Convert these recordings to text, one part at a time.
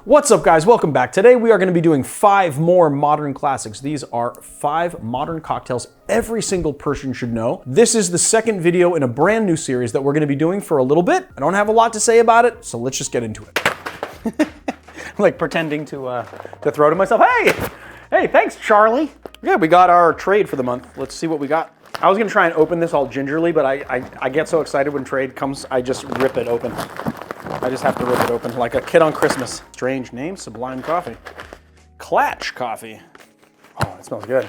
What's up, guys? Welcome back. Today we are going to be doing 5 more modern classics. These are 5 modern cocktails every single person should know. This is the second video in a brand new series that we're going to be doing for a little bit. I don't have a lot to say about it, so let's just get into it. I'm like pretending to throw to myself. Hey, thanks, Charlie. Yeah, we got our trade for the month. Let's see what we got. I was going to try and open this all gingerly, but I get so excited when trade comes, I just rip it open. I just have to rip it open like a kid on Christmas. Strange name, Sublime Coffee. Clatch Coffee. Oh, it smells good.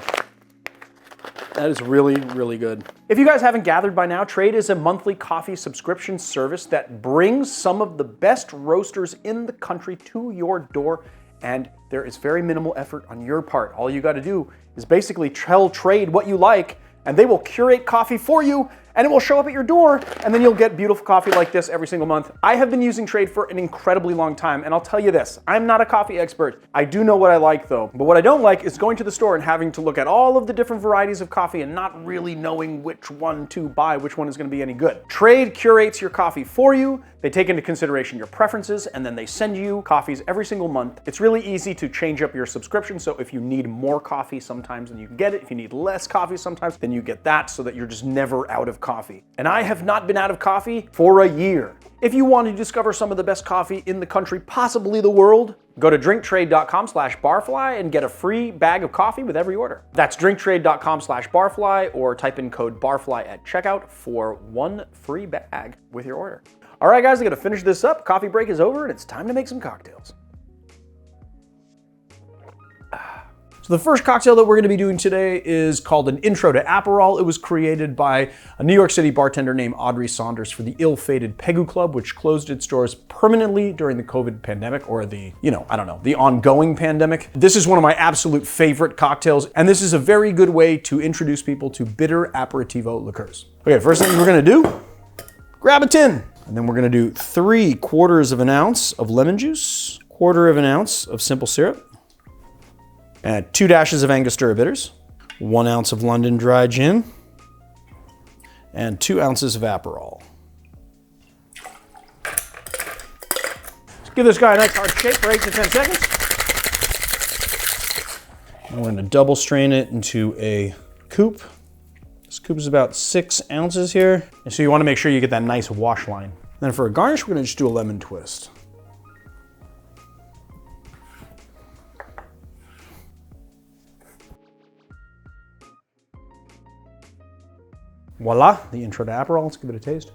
That is really, really good. If you guys haven't gathered by now, Trade is a monthly coffee subscription service that brings some of the best roasters in the country to your door, and there is very minimal effort on your part. All you got to do is basically tell Trade what you like, and they will curate coffee for you, and it will show up at your door, and then you'll get beautiful coffee like this every single month. I have been using Trade for an incredibly long time, and I'll tell you this, I'm not a coffee expert. I do know what I like though, but what I don't like is going to the store and having to look at all of the different varieties of coffee and not really knowing which one to buy, which one is going to be any good. Trade curates your coffee for you. They take into consideration your preferences, and then they send you coffees every single month. It's really easy to change up your subscription, so if you need more coffee sometimes, then you can get it. If you need less coffee sometimes, then you get that, so that you're just never out of coffee. And I have not been out of coffee for a year. If you want to discover some of the best coffee in the country, possibly the world, go to drinktrade.com/barfly and get a free bag of coffee with every order. That's drinktrade.com/barfly, or type in code barfly at checkout for 1 free bag with your order. All right, guys, I gotta finish this up. Coffee break is over and it's time to make some cocktails. So the first cocktail that we're going to be doing today is called an Intro to Aperol. It was created by a New York City bartender named Audrey Saunders for the ill-fated Pegu Club, which closed its doors permanently during the COVID pandemic, or the ongoing pandemic. This is one of my absolute favorite cocktails, and this is a very good way to introduce people to bitter aperitivo liqueurs. Okay, first thing we're going to do, grab a tin, and then we're going to do 3/4 of an ounce of lemon juice, 1/4 of an ounce of simple syrup, and 2 dashes of Angostura bitters, 1 ounce of London dry gin, and 2 ounces of Aperol. Let's give this guy a nice hard shake for 8 to 10 seconds. And we're going to double strain it into a coupe. This coupe is about 6 ounces here. And so you want to make sure you get that nice wash line. Then for a garnish, we're going to just do a lemon twist. Voila, the Intro to Aperol. Let's give it a taste.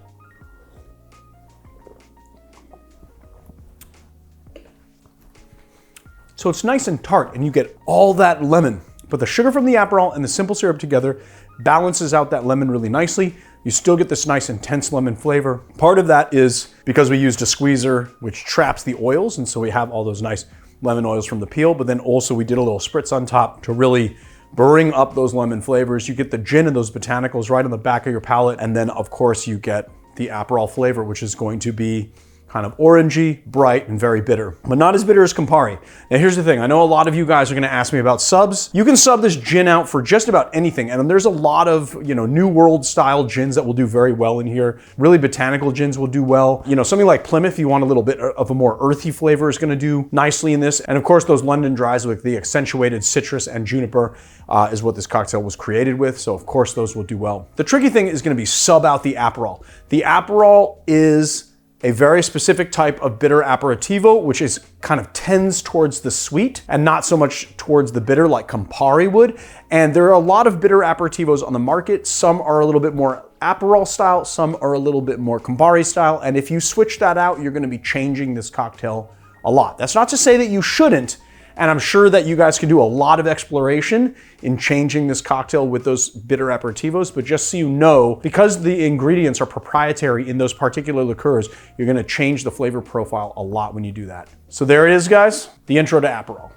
So it's nice and tart, and you get all that lemon, but the sugar from the Aperol and the simple syrup together balances out that lemon really nicely. You still get this nice intense lemon flavor. Part of that is because we used a squeezer, which traps the oils, and so we have all those nice lemon oils from the peel, but then also we did a little spritz on top to really bring up those lemon flavors. You get the gin and those botanicals right on the back of your palate, and then of course you get the Aperol flavor, which is going to be kind of orangey, bright, and very bitter, but not as bitter as Campari. Now here's the thing, I know a lot of you guys are gonna ask me about subs. You can sub this gin out for just about anything, and there's a lot of, New World style gins that will do very well in here. Really botanical gins will do well. Something like Plymouth, you want a little bit of a more earthy flavor, is gonna do nicely in this. And of course, those London dries with the accentuated citrus and juniper is what this cocktail was created with, so of course those will do well. The tricky thing is gonna be sub out the Aperol. The Aperol is a very specific type of bitter aperitivo, which is kind of tends towards the sweet and not so much towards the bitter like Campari would. And there are a lot of bitter aperitivos on the market. Some are a little bit more Aperol style, some are a little bit more Campari style. And if you switch that out, you're gonna be changing this cocktail a lot. That's not to say that you shouldn't, and I'm sure that you guys can do a lot of exploration in changing this cocktail with those bitter aperitivos, but just so you know, because the ingredients are proprietary in those particular liqueurs, you're gonna change the flavor profile a lot when you do that. So there it is, guys, the Intro to Aperol.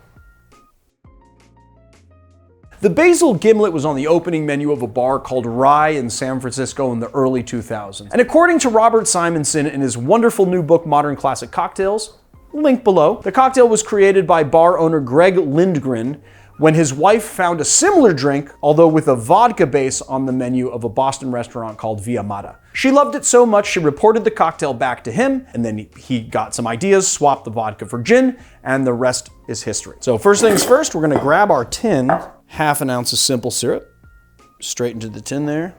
The Basil Gimlet was on the opening menu of a bar called Rye in San Francisco in the early 2000s. And according to Robert Simonson in his wonderful new book, Modern Classic Cocktails, link below, the cocktail was created by bar owner Greg Lindgren when his wife found a similar drink, although with a vodka base, on the menu of a Boston restaurant called Via Mata. She loved it so much, she reported the cocktail back to him, and then he got some ideas, swapped the vodka for gin, and the rest is history. So first things first, we're gonna grab our tin, half an ounce of simple syrup, straight into the tin there.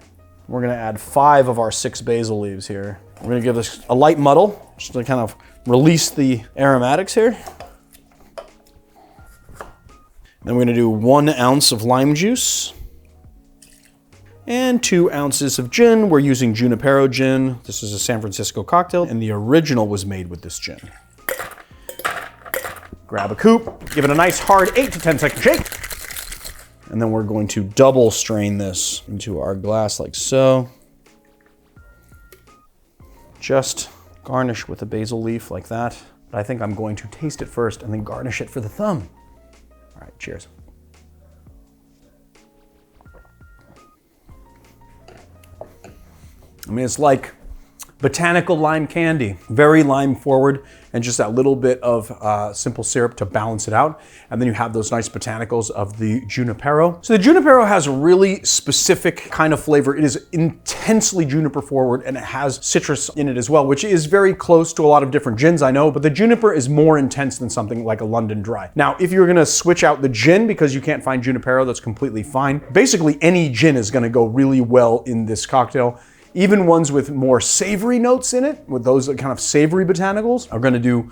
We're gonna add 5 of our 6 basil leaves here. We're gonna give this a light muddle, just to kind of release the aromatics here. Then we're gonna do 1 ounce of lime juice and 2 ounces of gin. We're using Junipero gin. This is a San Francisco cocktail, and the original was made with this gin. Grab a coupe, give it a nice hard 8 to 10 second shake. And then we're going to double strain this into our glass like so. Just garnish with a basil leaf like that. But I think I'm going to taste it first and then garnish it for the thumb. All right, cheers. I mean, it's like botanical lime candy, very lime forward, and just that little bit of simple syrup to balance it out. And then you have those nice botanicals of the Junipero. So the Junipero has a really specific kind of flavor. It is intensely juniper forward, and it has citrus in it as well, which is very close to a lot of different gins, I know, but the juniper is more intense than something like a London Dry. Now, if you're gonna switch out the gin because you can't find Junipero, that's completely fine. Basically, any gin is gonna go really well in this cocktail. Even ones with more savory notes in it, with those kind of savory botanicals, are gonna do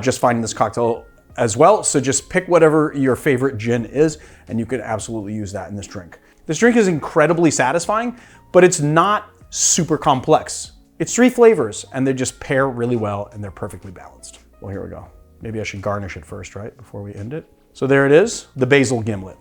just fine in this cocktail as well. So just pick whatever your favorite gin is, and you can absolutely use that in this drink. This drink is incredibly satisfying, but it's not super complex. It's 3 flavors, and they just pair really well, and they're perfectly balanced. Well, here we go. Maybe I should garnish it first, right, before we end it. So there it is, the Basil Gimlet.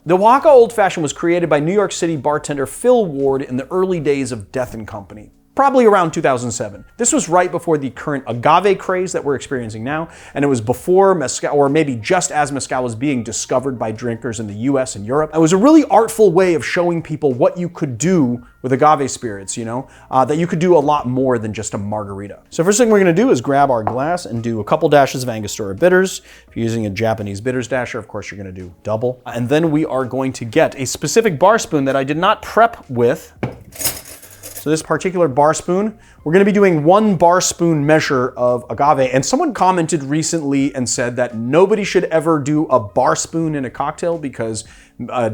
The Oaxaca Old Fashioned was created by New York City bartender Phil Ward in the early days of Death & Company, probably around 2007. This was right before the current agave craze that we're experiencing now, and it was before Mezcal, or maybe just as Mezcal was being discovered by drinkers in the US and Europe. It was a really artful way of showing people what you could do with agave spirits, you know, that you could do a lot more than just a margarita. So first thing we're gonna do is grab our glass and do a couple dashes of Angostura bitters. If you're using a Japanese bitters dasher, of course you're gonna do double. And then we are going to get a specific bar spoon that I did not prep with. So this particular bar spoon, we're gonna be doing 1 bar spoon measure of agave. And someone commented recently and said that nobody should ever do a bar spoon in a cocktail because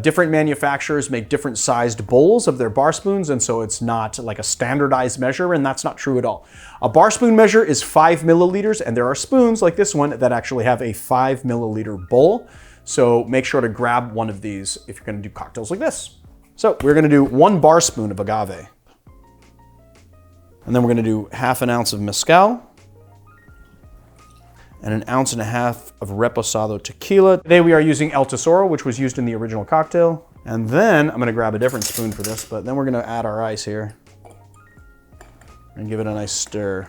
different manufacturers make different sized bowls of their bar spoons, and so it's not like a standardized measure, and that's not true at all. A bar spoon measure is 5 milliliters, and there are spoons like this one that actually have a 5 milliliter bowl. So make sure to grab one of these if you're gonna do cocktails like this. So we're gonna do 1 bar spoon of agave. And then we're gonna do 1/2 ounce of Mezcal and 1.5 ounces of Reposado Tequila. Today we are using El Tesoro, which was used in the original cocktail. And then I'm gonna grab a different spoon for this, but then we're gonna add our ice here and give it a nice stir.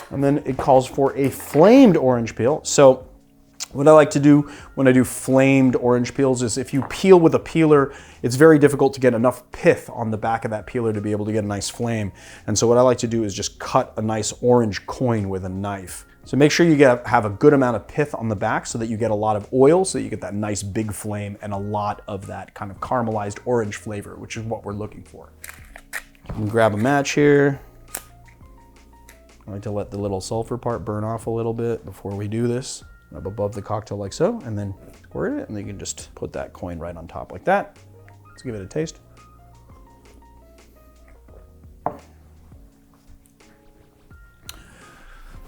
And then it calls for a flamed orange peel. So what I like to do when I do flamed orange peels is if you peel with a peeler, it's very difficult to get enough pith on the back of that peeler to be able to get a nice flame. And so what I like to do is just cut a nice orange coin with a knife. So make sure you have a good amount of pith on the back so that you get a lot of oil, so that you get that nice big flame and a lot of that kind of caramelized orange flavor, which is what we're looking for. You can grab a match here. I like to let the little sulfur part burn off a little bit before we do this. Up above the cocktail like so, and then squirt it, and then you can just put that coin right on top like that. Let's give it a taste.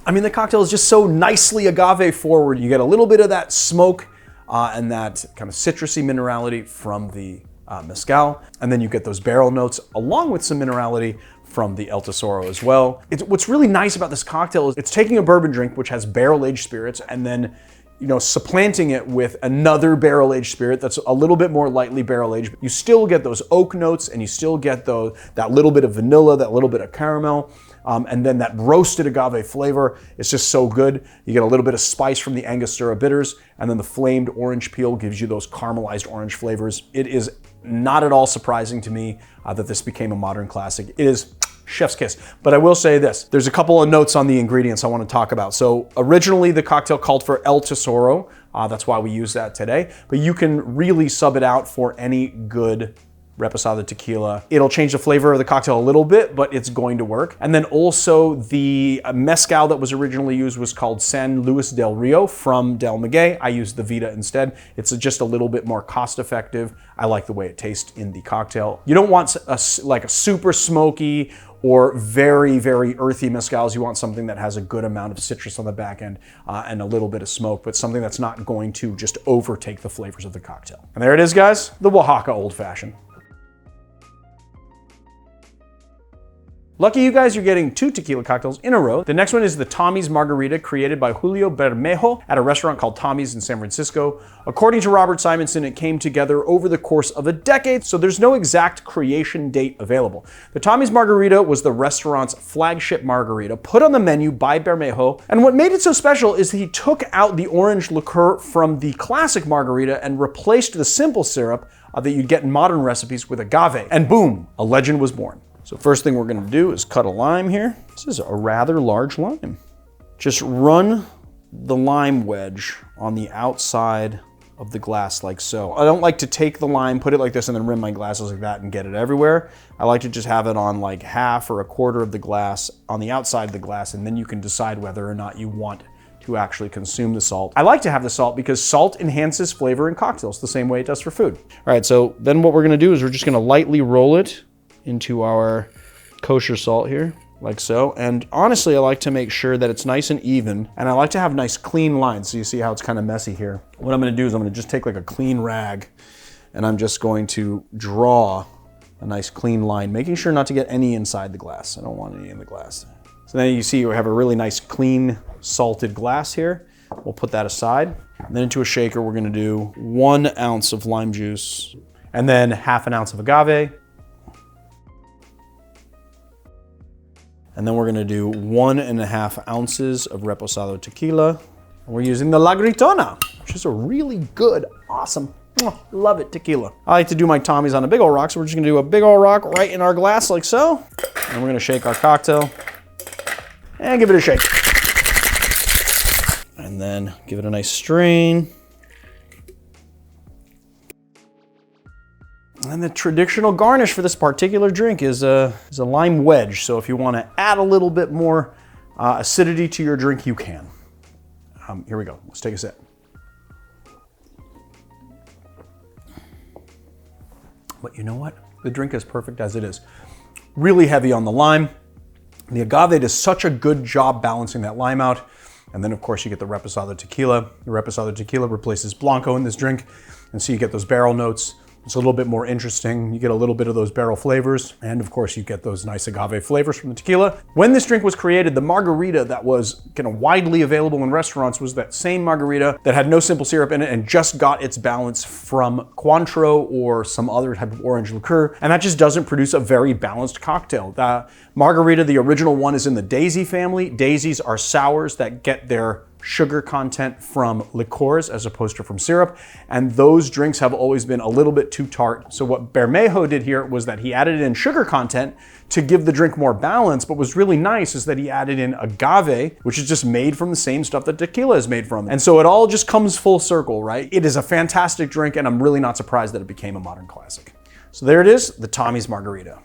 I mean, the cocktail is just so nicely agave forward. You get a little bit of that smoke and that kind of citrusy minerality from the Mezcal, and then you get those barrel notes along with some minerality from the El Tesoro as well. What's really nice about this cocktail is it's taking a bourbon drink which has barrel-aged spirits and then, you know, supplanting it with another barrel-aged spirit that's a little bit more lightly barrel-aged. You still get those oak notes, and you still get that little bit of vanilla, that little bit of caramel, and then that roasted agave flavor. It's just so good. You get a little bit of spice from the Angostura bitters, and then the flamed orange peel gives you those caramelized orange flavors. It is not at all surprising to me that this became a modern classic. It is chef's kiss. But I will say this, there's a couple of notes on the ingredients I want to talk about. So originally the cocktail called for El Tesoro, That's why we use that today. But you can really sub it out for any good Reposado Tequila. It'll change the flavor of the cocktail a little bit, but it's going to work. And then also the Mezcal that was originally used was called San Luis del Rio from Del Maguey. I used the Vita instead. It's just a little bit more cost effective. I like the way it tastes in the cocktail. You don't want like a super smoky or very, very earthy mezcals. You want something that has a good amount of citrus on the back end and a little bit of smoke, but something that's not going to just overtake the flavors of the cocktail. And there it is, guys, the Oaxaca Old Fashioned. Lucky you guys, you're getting 2 tequila cocktails in a row. The next one is the Tommy's Margarita, created by Julio Bermejo at a restaurant called Tommy's in San Francisco. According to Robert Simonson, it came together over the course of a decade, so there's no exact creation date available. The Tommy's Margarita was the restaurant's flagship margarita, put on the menu by Bermejo, and what made it so special is he took out the orange liqueur from the classic margarita and replaced the simple syrup that you'd get in modern recipes with agave. And boom, a legend was born. So first thing we're gonna do is cut a lime here. This is a rather large lime. Just run the lime wedge on the outside of the glass like so. I don't like to take the lime, put it like this, and then rim my glasses like that and get it everywhere. I like to just have it on like half or a quarter of the glass on the outside of the glass, and then you can decide whether or not you want to actually consume the salt. I like to have the salt because salt enhances flavor in cocktails the same way it does for food. All right, so then what we're gonna do is we're just gonna lightly roll it into our kosher salt here, like so. And honestly, I like to make sure that it's nice and even, and I like to have nice clean lines. So you see how it's kind of messy here. What I'm gonna do is I'm gonna just take like a clean rag, and I'm just going to draw a nice clean line, making sure not to get any inside the glass. I don't want any in the glass. So then you see we have a really nice clean salted glass here. We'll put that aside. And then into a shaker, we're gonna do 1 ounce of lime juice, and then ½ ounce of agave. And then we're gonna do 1.5 ounces of Reposado Tequila. And we're using the La Gritona, which is a really good, awesome, love it, tequila. I like to do my Tommy's on a big old rock, so we're just gonna do a big old rock right in our glass like so. And we're gonna shake our cocktail and give it a shake. And then give it a nice strain. And the traditional garnish for this particular drink is a lime wedge. So if you want to add a little bit more acidity to your drink, you can. Here we go. Let's take a sip. But you know what? The drink is perfect as it is. Really heavy on the lime. The agave does such a good job balancing that lime out. And then of course you get the Reposado Tequila. The Reposado Tequila replaces Blanco in this drink. And so you get those barrel notes. It's a little bit more interesting. You get a little bit of those barrel flavors. And of course you get those nice agave flavors from the tequila. When this drink was created, the margarita that was kind of widely available in restaurants was that same margarita that had no simple syrup in it and just got its balance from Cointreau or some other type of orange liqueur. And that just doesn't produce a very balanced cocktail. The margarita, the original one, is in the Daisy family. Daisies are sours that get their sugar content from liqueurs as opposed to from syrup, and those drinks have always been a little bit too tart. So what Bermejo did here was that he added in sugar content to give the drink more balance, but what's really nice is that he added in agave, which is just made from the same stuff that tequila is made from. And so it all just comes full circle, right? It is a fantastic drink, and I'm really not surprised that it became a modern classic. So there it is, the Tommy's Margarita.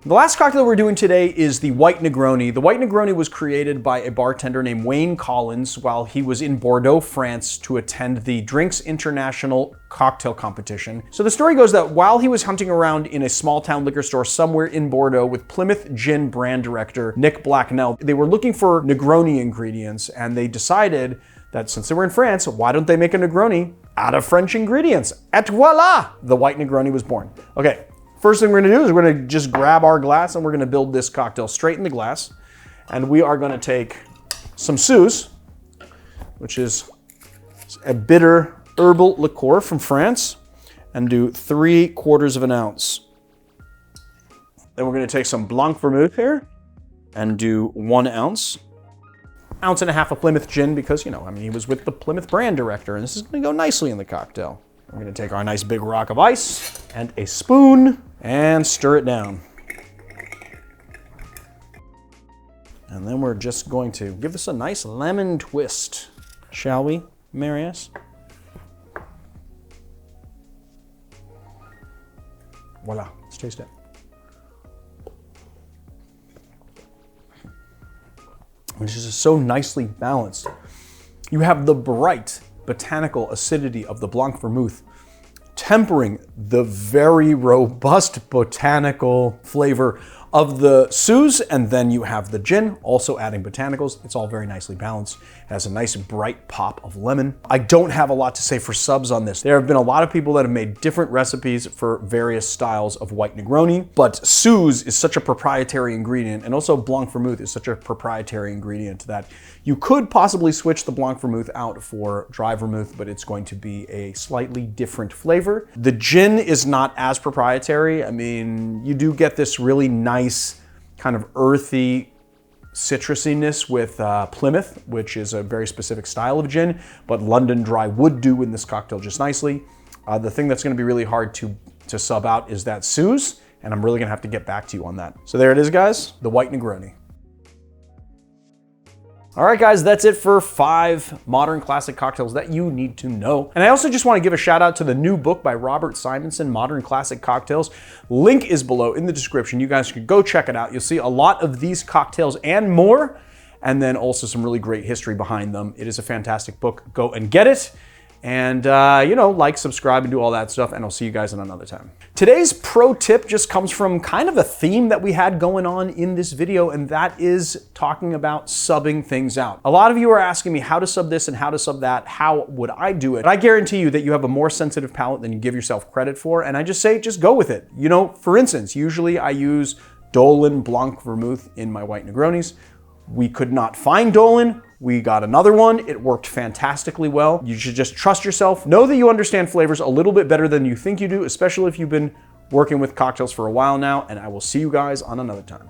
The last cocktail we're doing today is the White Negroni. The White Negroni was created by a bartender named Wayne Collins while he was in Bordeaux, France to attend the Drinks International cocktail competition. So the story goes that while he was hunting around in a small town liquor store somewhere in Bordeaux with Plymouth Gin brand director Nick Blacknell, they were looking for Negroni ingredients, and they decided that since they were in France, why don't they make a Negroni out of French ingredients? Et voila! The White Negroni was born. Okay. First thing we're gonna do is we're gonna just grab our glass and we're gonna build this cocktail straight in the glass. And we are gonna take some Suze, which is a bitter herbal liqueur from France, and do 3/4 ounce. Then we're gonna take some Blanc Vermouth here and do 1 ounce. 1.5 ounces of Plymouth Gin because, you know, I mean, he was with the Plymouth brand director, and this is gonna go nicely in the cocktail. We're gonna take our nice big rock of ice and a spoon and stir it down. And then we're just going to give this a nice lemon twist, shall we, Marius? Voila, let's taste it. Which is just so nicely balanced. You have the bright botanical acidity of the Blanc Vermouth tempering the very robust botanical flavor of the Suze, and then you have the gin, also adding botanicals. It's all very nicely balanced. It has a nice bright pop of lemon. I don't have a lot to say for subs on this. There have been a lot of people that have made different recipes for various styles of white Negroni, but Suze is such a proprietary ingredient, and also Blanc Vermouth is such a proprietary ingredient that you could possibly switch the Blanc Vermouth out for dry vermouth, but it's going to be a slightly different flavor. The gin is not as proprietary. I mean, you do get this really nice kind of earthy citrusiness with Plymouth, which is a very specific style of gin, but London Dry would do in this cocktail just nicely. The thing that's gonna be really hard to sub out is that Suze, and I'm really gonna have to get back to you on that. So there it is, guys, the white Negroni. All right, guys, that's it for 5 modern classic cocktails that you need to know. And I also just want to give a shout out to the new book by Robert Simonson, Modern Classic Cocktails. Link is below in the description. You guys can go check it out. You'll see a lot of these cocktails and more, and then also some really great history behind them. It is a fantastic book. Go and get it. And, you know, like, subscribe, and do all that stuff, and I'll see you guys in another time. Today's pro tip just comes from kind of a theme that we had going on in this video, and that is talking about subbing things out. A lot of you are asking me how to sub this and how to sub that. How would I do it? But I guarantee you that you have a more sensitive palate than you give yourself credit for, and I just say, just go with it. You know, for instance, usually I use Dolan Blanc Vermouth in my white Negronis. We could not find Dolan. We got another one. It worked fantastically well. You should just trust yourself. Know that you understand flavors a little bit better than you think you do, especially if you've been working with cocktails for a while now, and I will see you guys on another time.